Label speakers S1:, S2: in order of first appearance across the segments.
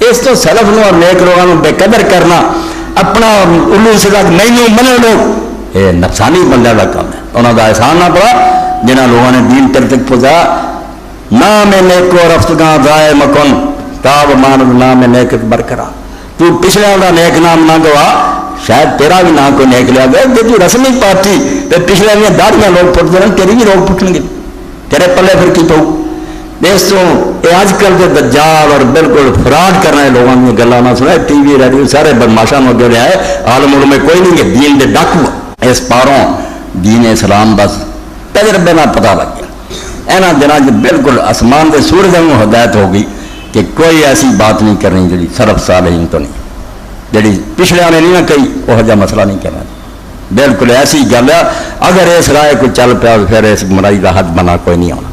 S1: اس تو سلف نو اور نیک لوگوں بے قدر کرنا، اپنا الو سدا مینو من لو، یہ نفسانی بندے کا کام ہے. انہوں کا احسان نہ پڑا جنہوں لوگوں نے دین تک پہنچایا. نام نیکو رفتگاں ضائع مکن تاب ماند نام نیک برقرار. تو پچھلے کا نیک نام نہ گوا، شاید تیرا بھی نام کوئی نیک لیا گیا. تو رسمی پارٹی پچھلے دیا داڑیاں لوگ پٹتے ہیں، تیری بھی لوگ پٹن گے، تیرے پلے پھر کی پاؤ. دوستوں یہ اج کل کے دجال اور بالکل فراڈ کرنے لوگوں کی گلیں نہ سنا. ٹی وی ریڈیو سارے بدماشاں میں اگے لیا ہے. عالم علم میں کوئی نہیں کہ دین دے ڈاکو اس پاروں دین اسلام بس تجربے نہ پتہ لگ گیا. اینا دنوں بالکل آسمان کے سورج میں ہدایت ہو گئی کہ کوئی ایسی بات نہیں کرنی جی سلف صالحین تو نہیں، جی پچھلے نے نہیں نہ کہی وہ جا مسئلہ نہیں کرنا. بالکل ایسی گل ہے. اگر اس رائے کو چل پیا پھر اس گمراہی کا حد بنا کوئی نہیں ہونا.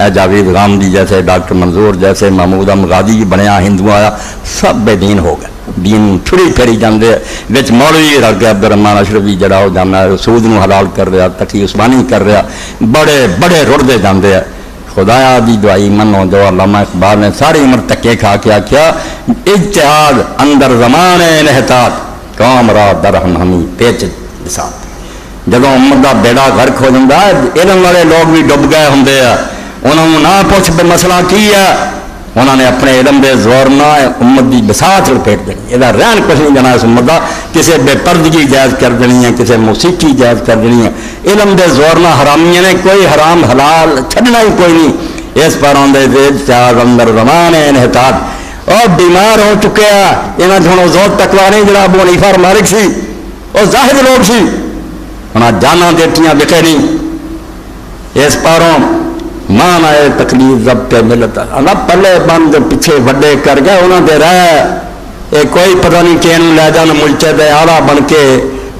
S1: اے جاوید غامدی جیسے ڈاکٹر منظور جیسے محمود احمد غازی بنیا، ہندو آیا، سب بے دین ہو گئے. دین چھڑی پھیری جاندے وچ مولوی رکھ گیا عبدالرحمان اشرفی جڑا ہو جانا سود نو حلال کر رہا، تقی عثمانی کر رہا، بڑے بڑے رڑتے جاندے ہیں. خدایا دی دعائی منو جو علامہ اقبال نے ساری عمر تکے کھا کے آخیا اجتہاد اندر زمان انحطاط قوم را درہم ہمی پیچ بساط. جب امت دا بیڑا غرق ہو جاتا ہے علم والے لوگ بھی ڈب گئے ہوں، انہوں نہ پوچھ پہ مسئلہ کی ہے، انہوں نے اپنے علم دے زور نہ امت دی بساط لپیٹ دینی. یہ رہن کچھ نہیں دینا اس امت دا. کسی بے پردگی جائز کر دینی ہے، کسی موسیقی جائز کر دینی ہے. علم دے زور نہ حرامیاں نے کوئی حرام حلال چھڈنا ہی کوئی نہیں. اس پر آدھے اجتہاد اندر زمان انحطاط. اور بیمار ہو چکے ہیں یہاں تھوڑا زور تکوا نہیں. جڑا ابو حنیفہ مالک سی وہ زاہد لوگ سی، انہیں جانا دیتیاں بکے نہیں. اس پاروں مان آئے تقلید ضبط ملت اللہ پلے بند پیچھے وڈے کر گئے انہوں نے رہ یہ کوئی پتہ نہیں کہ لے جان ملچے دے آلہ بن کے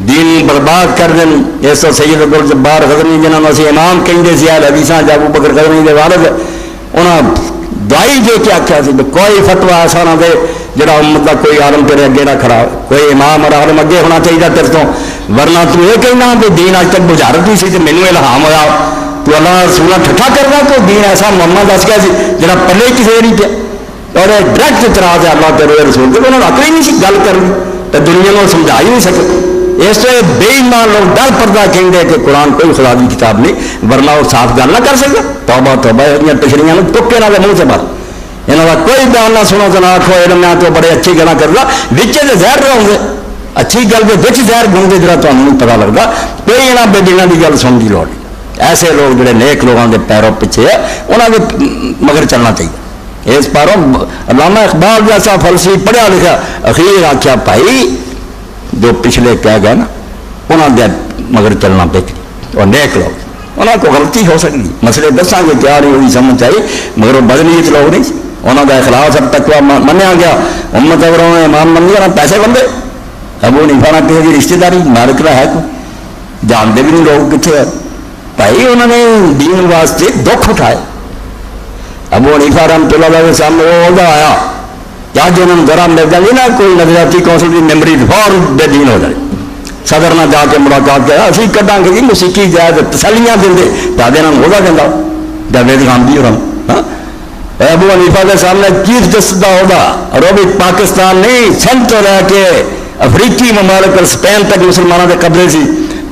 S1: دین برباد کر دیں. اس تو سید عبدالجبار غزنی جنہوں نے اسی امام کہیں سی حدیثاں ابو بکر غزنی دے والد انہوں دعائی دے کے آخیا سی کوئی فتوا ایسا نہ دے جڑا امت کا کوئی عالم تیرے اگے نہ کھڑا، کوئی امام اور عالم اگے ہونا چاہیے تیرے تو، ورنہ تو یہ کہنا کہ دین اج تک بجھارت ہی سی تو مینوں الہام ہوا تو اللہ رسولہ ٹھٹھا کرنا تو دین ایسا محمد دس گیا سی جڑا پلے کسی نہیں پیا. اور ڈائریکٹ اعتراض ہے اللہ تیرے رسول کے انہوں نے عقل ہی نہیں سی گل کرنی تو دنیا کو سمجھا ہی نہیں سکے. اس سے بے ایمان لوگ ڈر پردہ کہیں گے کہ قرآن کوئی خدا کی کتاب نہیں، ورنہ وہ صاف گل نہ کر سکے. توبہ توبہ یہ پچھڑیاں تکے نہ منہ سے بات یہاں کا کوئی بیان نہ سنو تو نہ آخو علم تو بڑے اچھی گلا کرتا بچے تو زہر رہو گے اچھی گل کے بچ زہر گھومتے جا تمہیں نہیں پتا لگتا. کوئی یہاں بے دینوں کی گل سننے کی لوڑ نہیں. ایسے لوگ جڑے نیک لوگوں کے پیروں پیچھے ہے انہوں نے مگر چلنا چاہیے. اس پاروں علامہ اقبال جیسا فلسفی پڑھا لکھا اخیر آخیا بھائی جو پچھلے کہہ گئے نا انہوں نے مگر چلنا بہتر. اور نیک لوگ انہوں کو غلطی ہو سکتی مسئلے دساں گے کیا نہیں ہوئی سمجھ آئی مگر وہ بدنیت لوگ نہیں انہوں کا اخلاص اب تک منیا گیا. امت اگر انہوں نے امام من لیا نہ پیسے بندے ابو حنیفہ نہ کسی کی رشتے داری مالک کا ہے کوئی جانتے بھی نہیں لوگ کتنے ہے بھائی. انہوں نے دین واسطے دکھ اٹھائے. ابو حنیفہ رحمۃ اللہ علیہ کے سامنے وہ عہدہ آیا کیا جو انہوں نے ذرا مل جائے نا کوئی نظریاتی کونسل کی ممبری فور بے دین ہو جائے. صدر نہ جا کے ملاقات کیا اسی کٹاں گے جی موسیقی جائز تسلیاں دیں دادے عہدہ دینا جاوید غامدی اور ابو حنیفہ کے سامنے چیف جسٹس کا عہدہ اور وہ بھی پاکستان نہیں سندھ تو رہ کے افریقی ممالک اور اسپین تک مسلمانوں کے قبضے سی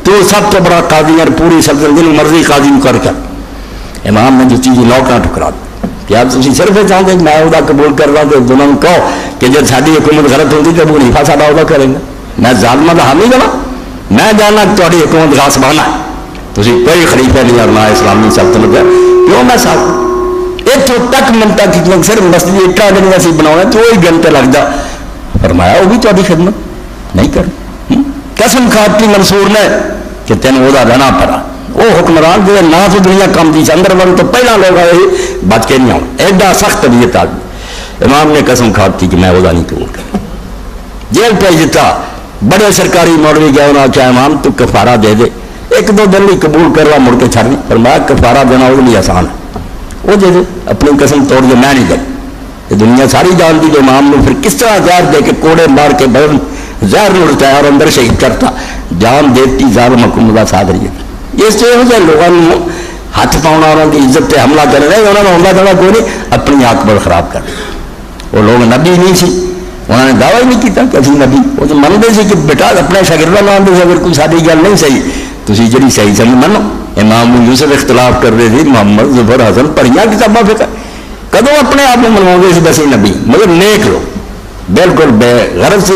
S1: تو سب تو بڑا قاضی اور پوری سلطنت جن مرضی قاضی کر کر امام نے جو چیز لوکاں ٹھکرا دی. کیا تم صرف چاہتے میں عہدہ قبول کر رہا تو دونوں کہو کہ جب ساری حکومت غلط ہوتی تو ابو حنیفہ سارا عہدہ کریں گے. میں ظالمہ کا حامی بنا میں جاننا کہ تاری حکومت غاصبانہ ہے تھی کوئی خلیفہ نہیں اور نہ اسلامی سلطنت ہے کیوں میں ساتھ اتوں تک منتا کی صرف مسجد اٹا دن اسی بنا تو وہی گھنٹے لگ جا فرمایا وہ بھی تاری خدمت نہیں کر قسم کھاتی منصور نے کہ تینوں وہ رہنا پڑا. وہ حکمران جو نہ تو دنیا کم دی اندر بن تو پہلا لوگ آئے بچ کے نہیں آؤ ایڈا سخت طبیعت آدمی. امام نے قسم کھاتی کہ میں وہ نہیں قبول کر جیل پہ جتا بڑے سرکاری مولوی گیا انہوں نے کیا امام تو کفارہ دے دے ایک دو دن بھی قبول کر رہا مڑ کے چھڑ نہیں فرمایا کفارہ دینا وہ نہیں آسان ہے وہ دے دے اپنی قسم توڑ دے میں نہیں دے. یہ دنیا ساری جانتی جو امام نے پھر کس طرح زہر دے کے کوڑے مار کے بدن زہر اڑتا ہے اور اندر شہید کرتا جان دیتی ظالم حکومت کا ساتھ رہی ہے. اس سے یہ لوگوں نے ہاتھ پاؤنا انہوں کی عزت پہ حملہ کر رہے ہیں انہوں نے حملہ کرنا کوئی نہیں اپنی عاقبت خراب کر رہے. وہ لوگ نبی نہیں سی، انہوں نے دعویٰ ہی نہیں کیتا کہ اسی نبی، وہ تو منتے سی کہ بیٹا اپنے شاگردوں میں آتے سے اگر کوئی ساری گل نہیں صحیح تسی جڑی صحیح سمجھ منو۔ امام ابو یوسف اختلاف کر رہے تھے، محمد ظفر حسن پڑھیاں کتاباں فقہ، کدوں اپنے آپ کو منواؤ سی بس نبی، مگر نیک لوگ بالکل بے غرض سے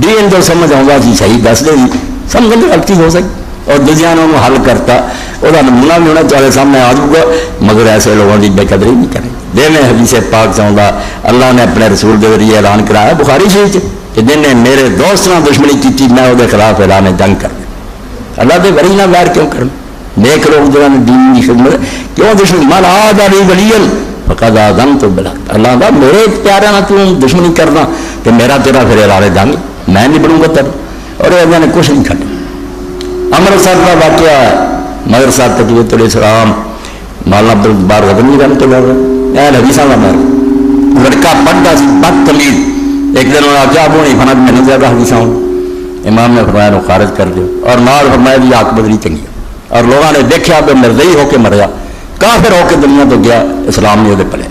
S1: دین جو سمجھ آؤں سی صحیح دس دے سی، سمجھ غلطی ہو سکی اور دوسرے حل کرتا، وہ نمونہ بھی ہونا چاہے سامنے آ جائے گا، مگر ایسے لوگوں کی بے قدری نہیں کریں۔ دین حدیث پاک چاہتا اللہ نے اپنے رسول کے ذریعے اعلان کرایا بخاری شریف کہ جن نے میرے دوست نہ دشمنی کی میں وہ خلاف اعلان جنگ کر دیا۔ اللہ کے ولی نہ ویر کیوں کرنا؟ نیک لوگ جو دین کی خدمت کیوں دشمنی من عاد لی ولیا فقد آذنتہ بالحرب، اللہ کا میرے پیارے نہ تو دشمنی کرنا کہ میرا تیرا پھر اعلان جنگ میں نہیں بڑھوں گا تب، اور انہوں نے کچھ نہیں کھٹا۔ امرتسر کا واقعہ ہے، مدرسہ تقویت الاسلام مولانا عبد الجبار غزنوی رحمۃ اللہ علیہ حدیث کا مر لڑکا پڑھتا سی بدتمیز، ایک دن انہوں نے آخیا ابو حنیفہ نے میں نے زیادہ حدیث ہوں، امام نے فرمایا وہ خارج کر دو، اور نال فرمایا بھی آنکھ بدلی چنگی، اور لوگوں نے دیکھا کہ مرضی ہو کے مریا، کافر ہو کے دنیا تو گیا، اسلام نہیں وہ پلے۔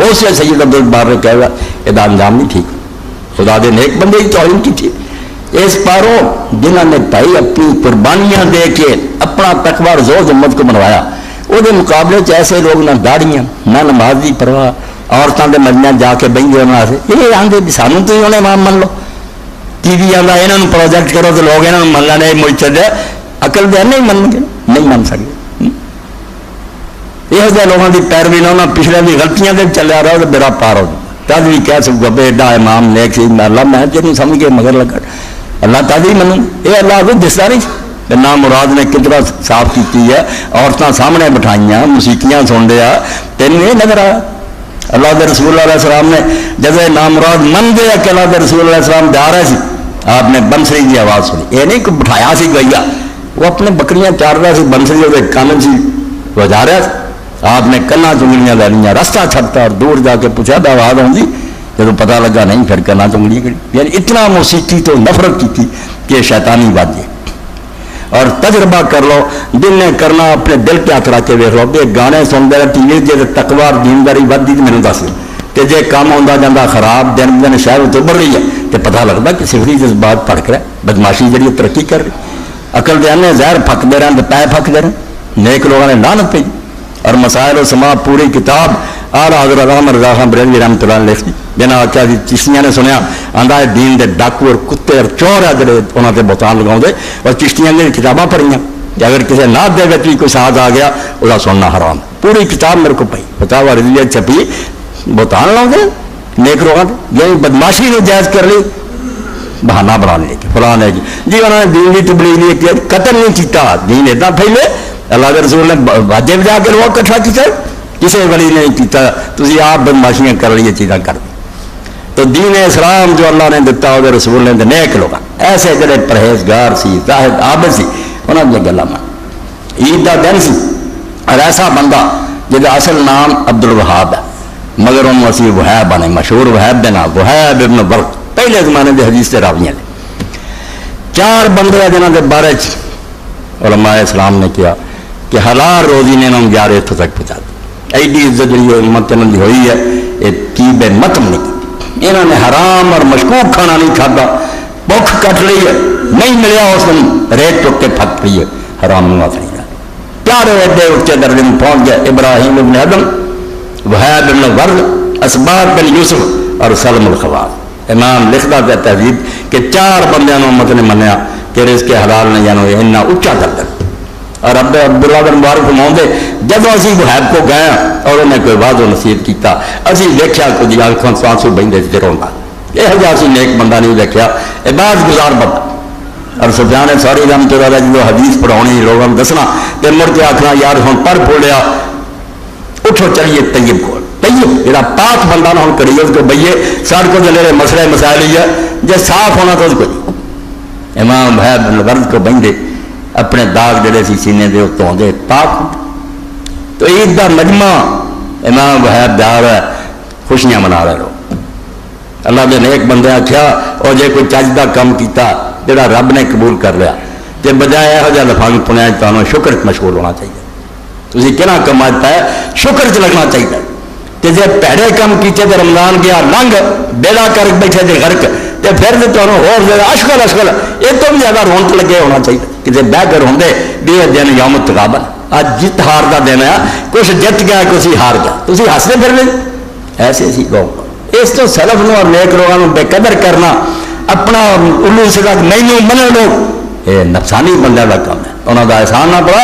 S1: اس سے سید عبد الجبار نے کہا یہ انجام نہیں ٹھیک، خدا دے نیک بندے کی توہین کی تھی اس پاروں جنہوں نے بھائی اپنی قربانیاں دے کے اپنا تقوی اور زور امت کو بنوایا، وہ مقابلے ایسے لوگ نہ داڑیاں نہ نماز کی پرواہ، عورتوں کے مجمع جا کے بہن واسطے یہ آدھے بھی سانوں تو ہی انہیں امام من لو، ٹی وی آتا یہاں پروجیکٹ کرو تو لوگ یہاں من لینا یہ ملک چلے، عقل دے نہیں من گے نہیں من سکتے، یہ لوگوں کی پیروی نہ انہوں پچھلے بھی غلطیاں سے چلیا رہا تو میرا پار ہو تب بھی کہہ سکوں گا ایڈا امام نیک سی اللہ میں تینوں سمجھ کے مگر لگا اللہ تعالی منوں، یہ اللہ کو دستا نہیں نام مراد نے کتنا صاف کی ہے، عورتیں سامنے بٹھائیاں موسیقیاں سن رہا تینوں یہ نظر آیا۔ اللہ کے رسول علیہ السلام نے جب نام مراد من دیا کہ اللہ کے رسول علیہ السلام جا رہے سی، آپ نے بنسری کی آواز سنی، یہ نہیں کہ بٹھایا سی گیا، وہ اپنے بکریاں چار رہا سی، بنسری وہ کان سی بجا رہا سی، آپ نے کنا چنگلیاں لے لیا، رستہ چھٹتا اور دور جا کے پوچھا تو آواز آؤں جب پتا لگا نہیں پھر کنا چنگلی کری، یعنی اتنا موسیقی تو نفرت کی تھی کہ شیطانی بات ہے۔ اور تجربہ کر لو دل نے کرنا اپنے دل کے ہاتھ رکھ کے دیکھ لو کہ گانے سنتے رہے ٹی وی جی تقوی اور دینداری ودی تو میرے دس کہ جی کام آتا جاتا خراب دن دن شہر اتبر رہی ہے تو پتا لگتا کہ سفری جذبات پھڑک رہا ہے، بدماشی جڑی ترقی کر رہی، عقل دے آنے زہر پھکتے رہے تو پے پھکتے رہے، نیک لوگوں نے لعنت پی اور مسائل و سما پوری کتاب آلہ حضرت علامہ رضا خان بریلوی رحمۃ اللہ علیہ لکھتی جنہیں آخیا جی چشتیاں نے سنیا آدھا ہے دین دے ڈاکو اور کتے اور چور ہے جڑے انہوں نے بہتان لگاؤ اور چشتیاں نے کتاباں پڑھیاں کہ اگر کسی نعت دے بھی کوئی ساتھ آ گیا وہ سننا حرام، پوری کتاب میرے کو پئی فتاوی رضویہ چھپی، بہتان لاؤ گے نیک لوگوں نے یعنی بدماشی نے جائز کر لی، بہانہ بنا لے کے فلاں ہے جی انہوں نے دین کی تبلیغ نہیں کی، قتل نہیں کیتا، دین اتنا پھیلے اللہ کے رسول نے واجب جا کے لوگ کٹھا کیتا، کسی ولی نے نہیں کیتا، تسی آپ بدماشیاں کر لی چیزاں کر دی۔ تو دین اسلام جو اللہ نے دتا وہ رسول نے نیک لوگ ایسے جڑے پرہیزگار سی زاہد عابد سی انہوں نے گلا مان عید کا دن سی اور ایسا بندہ جہاں اصل نام عبد الوہاب ہے مگر انہوں اسی وہیب بنے مشہور وہیب دے نام وہیب ابن برق پہلے زمانے کے حدیث سے راویاں نے چار بندے ہیں جنہوں کے بارے علماء اسلام نے کیا کہ حلال روزی نے انہوں 11 اتوں تک پہنچا دی، ایڈی عزت جی امت انہوں کی ہوئی ہے یہ تیب متم نہیں کی، انہوں نے حرام اور مشکوک کھانا نہیں کھادا، بھوک کٹ لی ہے نہیں ملیا اس دن ریت ٹوک کے پھک پی ہے، حرام نہیں ہاتھ نہیں رہا، پیارے ایڈے اچھے درجے میں پہنچ گئے ابراہیم ابن ادم وہیب ابن ورد اسباط بن یوسف اور سلم الخواص۔ امام لکھتا ہے تہذیب کہ چار بندیاں امت نے منیا کہ رزق حلال نے جانو یہ اتنا اچا درجہ، اور عبداللہ بن مبارک فرماؤں جب اسی وہیب کو گئے اور انہیں کوئی واضح و نصیحت کیتا اسی دیکھا کچھ آنکھوں آنسو بہندے سے رونا، یہ جیسی نیک بندہ نہیں دیکھا، عبادت گزار بندہ۔ اور سفیان ثوری رحمۃ اللہ علیہ جو حدیث پڑھاؤنی لوگوں کو دسنا تے مڑ کے آخنا یار ہوں پڑھ پھولیا اٹھو چلیے طیب کو، طیب جہاں پاک بندہ نہ ہوں کریے اس کو بھئیے سارے کو جلے مسئلے مسائل ہی ہے جی صاف ہونا تو اس کو امام وہیب بن ورد کو بہندے اپنے داغ جڑے سی سینے دے اتوں دے پاک۔ تو عید کا مجمع امام وہیب جا رہا ہے خوشیاں منا رہے لوگ، اللہ کے نیک بندے آخیا اور جے کوئی چج کا کام کیتا جڑا رب نے قبول کر لیا تے بجائے یہو جہاں لفظ پنیا تمہیں شکر مشغول ہونا چاہیے، تھی کہنا کما ہے شکر چ لگنا چاہیے، تو جی پیڑے کام کیتے تو رمضان گیا لنگ بیڑا کر بیٹھے تھے غرق تو پھر تو تمہیں ہو اشکل اشکل یہ تو بھی زیادہ رونق لگے ہونا چاہیے کتنے بہ کر ہوں بھی دن یوم تغابن اج جت ہار کا دن ہے کچھ جت گیا کچھ ہار گیا تھی ہستے پھر لیں ایسے سی لوگ اس تو سلف نو اور نیک لوگوں بے قدر کرنا اپنا الو سدا نہیں من لوگ یہ نفسانی بندے کا کام ہے انہوں کا احسان نہ پڑا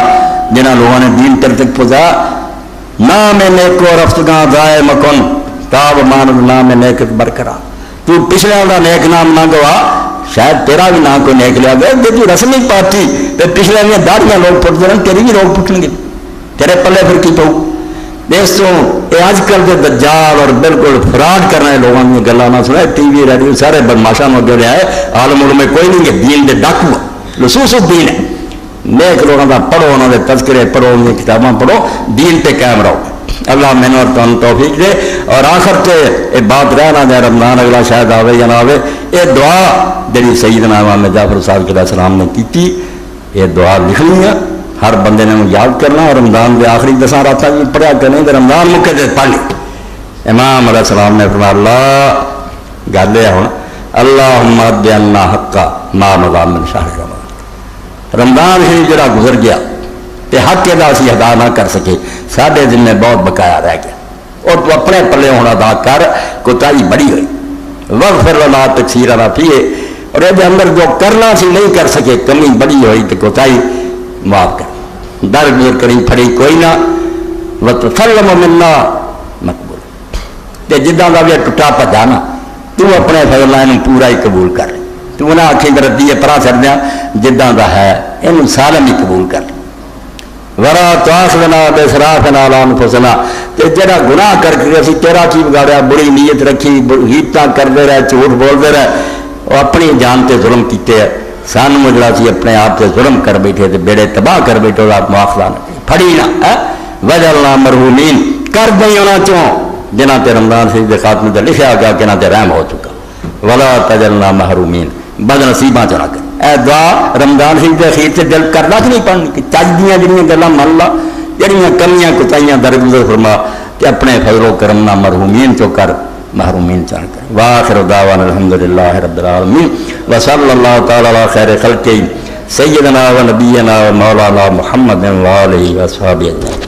S1: جنہوں لوگوں نے دین تک پہنچایا نام نیکو رفتگاں ضائع مکن تاب مان نام نیک برقرار تو پچھلے کا نیک نام نہ گوا شاید تیرا بھی نام کوئی نیک لیا گیا تو رسمی پارٹی تو پچھلے دیا داڑیاں لوگ پٹتے رہے تیری بھی لوگ پٹیں گے تیرے پلے پھر کی پاؤ دوستوں یہ اج کل کے دجال اور بالکل فراڈ کرنے لوگوں کی گلیں نہ سنا ٹی وی ریڈیو سارے بدماشاں اگے لیا ہے عالم علم میں کوئی نہیں کہ دین دے ڈاکو لصوص الدین ہے نیک لوگوں کا پڑھو انہوں نے تذکرے پڑھو ان کی کتاباں پڑھو دین پہ قائم رہو اللہ میں اور تم توفیق دے اور آخر تے یہ بات رہنا دے رمضان اگلا شاید آوے یا نہ آوے یہ دعا جی سیدنا امام جعفر صاحب علیہ السلام نے کی یہ دعا لکھنی ہے ہر بندے نے یاد کرنا اور رمضان کے آخری 10 راتیں بھی پڑھیا کریں تو رمضان مکے سے پڑھ لی امام علیہ السلام نے فرمایا اللہ گل یہ ہوں اللہم ادنا حقا ما مضى من شہر رمضان شریف جڑا گزر گیا تے حق ادا اسی ادا نہ کر سکے ساڈے دن میں بہت بقایا رہ گیا اور تو اپنے پلے ہوں ادا کر کوتاہی بڑی ہوئی واغفر لنا تقصیرنا فیہ اور یہ اندر جو کرنا سی نہیں کر سکے کمی بڑی ہوئی تو کوتاہی معاف کر در گزر کری پھڑی کوئی نہ وتسلم منا مقبول تے جداں دا بھی ٹوٹا پجا نا تو اپنے فضل اللہ پورا ہی قبول کر تو نہ آخیں گردی ہے پرا چڑھ دیا جداں دا ہے یہ سالم ہی قبول کر ورا تواخذنا باسرافنا علی انفسنا تے جڑا گناہ کر کے اسی تیرا کی بگاڑیا بری نیت رکھی غیبتاں کرتے رہے جھوٹ بولتے رہے اور اپنی جان تے ظلم کیتے ہے سانو جڑا سی اپنے آپ سے ظلم کر بیٹھے تے بیڑے تباہ کر بیٹھے اور آپ مواخذہ نہ پھڑی نہ وجعلنا مرحومین کر دیں انہاں چوں جنہاں تے رمضان شریف دے خاتمے تے لکھیا گیا کہ انہاں تے رحم ہو چکا ولا تجعلنا محرومین بد نصیباں چ نہ کر اے دعا رمضان شریف کے اخیر سے دل کرنا کہ نہیں پڑھنی کہ چج دیاں جڑیاں گلاں من لا جڑیاں کمیاں کوتاہیاں درگزر فرما کہ اپنے فضل و کرم نہ مرحومین چو کر محرومین چاہ کر واخر دعوانا الحمدللہ رب العالمین وصلی اللہ تعالی علی خیر خلقہ سیدنا و نبینا و مولانا محمد و آلہ و صحابہ اجمعین.